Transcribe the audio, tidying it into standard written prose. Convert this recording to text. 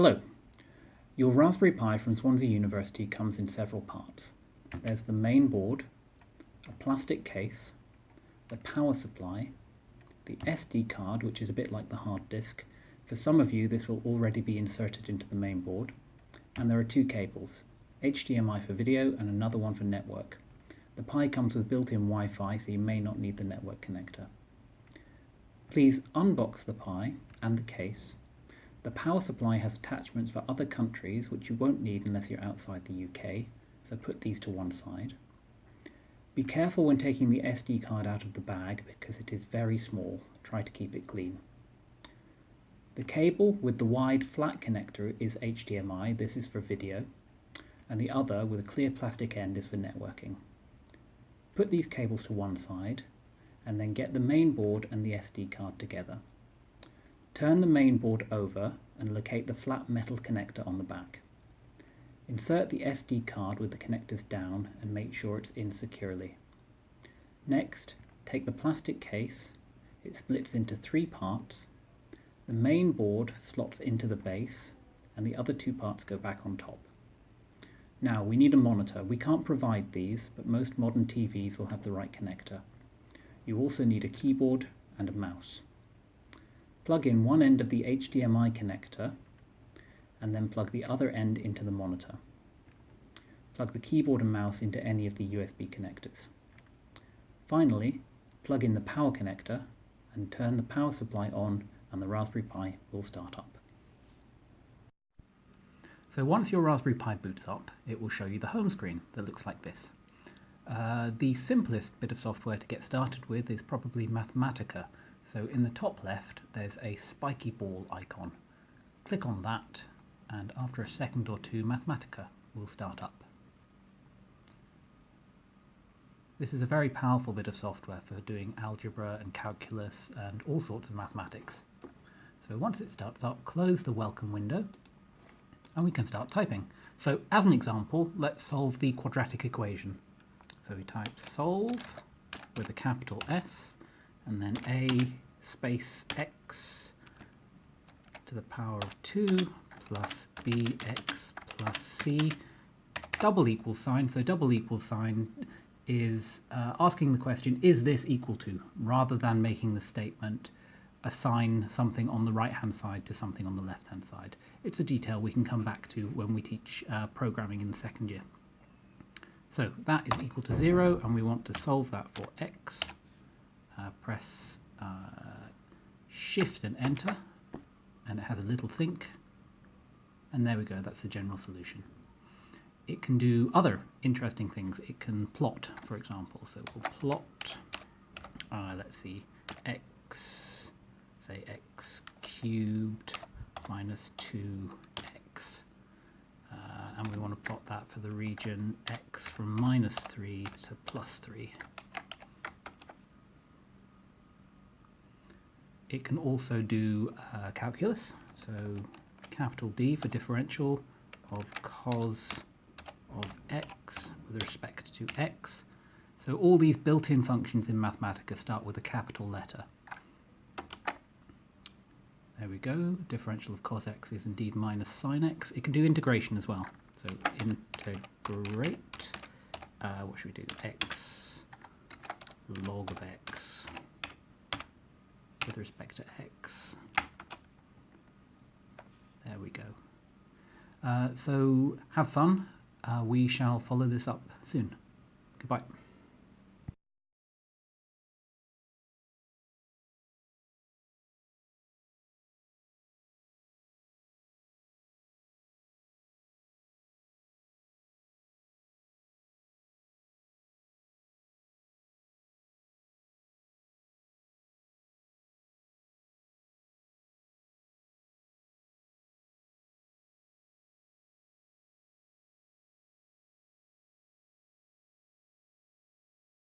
Hello. Your Raspberry Pi from Swansea University comes in several parts. There's the main board, a plastic case, the power supply, the SD card, which is a bit like the hard disk. For some of you this will already be inserted into the main board, and there are two cables, HDMI for video and another one for network. The Pi comes with built-in Wi-Fi, so you may not need the network connector. Please unbox the Pi and the case. The power supply has attachments for other countries which you won't need unless you're outside the UK, so put these to one side. Be careful when taking the SD card out of the bag because it is very small. Try to keep it clean. The cable with the wide flat connector is HDMI, this is for video, and the other with a clear plastic end is for networking. Put these cables to one side and then get the main board and the SD card together. Turn the main board over and locate the flat metal connector on the back. Insert the SD card with the connectors down and make sure it's in securely. Next, take the plastic case. It splits into three parts. The main board slots into the base and the other two parts go back on top. Now we need a monitor. We can't provide these, but most modern TVs will have the right connector. You also need a keyboard and a mouse. Plug in one end of the HDMI connector and then plug the other end into the monitor. Plug the keyboard and mouse into any of the USB connectors. Finally, plug in the power connector and turn the power supply on and the Raspberry Pi will start up. So once your Raspberry Pi boots up, it will show you the home screen that looks like this. The simplest bit of software to get started with is probably Mathematica. So in the top left there's a spiky ball icon. Click on that and after a second or two Mathematica will start up. This is a very powerful bit of software for doing algebra and calculus and all sorts of mathematics. So once it starts up, close the welcome window and we can start typing. So as an example, let's solve the quadratic equation. So we type solve with a capital S and then a space x to the power of 2 plus bx plus c double equals sign. So double equals sign is asking the question, is this equal to, rather than making the statement assign something on the right hand side to something on the left hand side. It's a detail we can come back to when we teach programming in the second year. So that is equal to 0 and we want to solve that for x. Press shift and enter and it has a little think and there we go, that's the general solution. It can do other interesting things. It can plot, for example, so we'll plot let's see, x, say x cubed minus 2x and we want to plot that for the region x from minus 3 to plus 3. It can also do calculus, so capital D for differential of cos of x with respect to x. So all these built-in functions in Mathematica start with a capital letter. There we go, differential of cos x is indeed minus sine x. It can do integration as well, so integrate, what should we do, x log of x with respect to x. There we go. So have fun. We shall follow this up soon. Goodbye.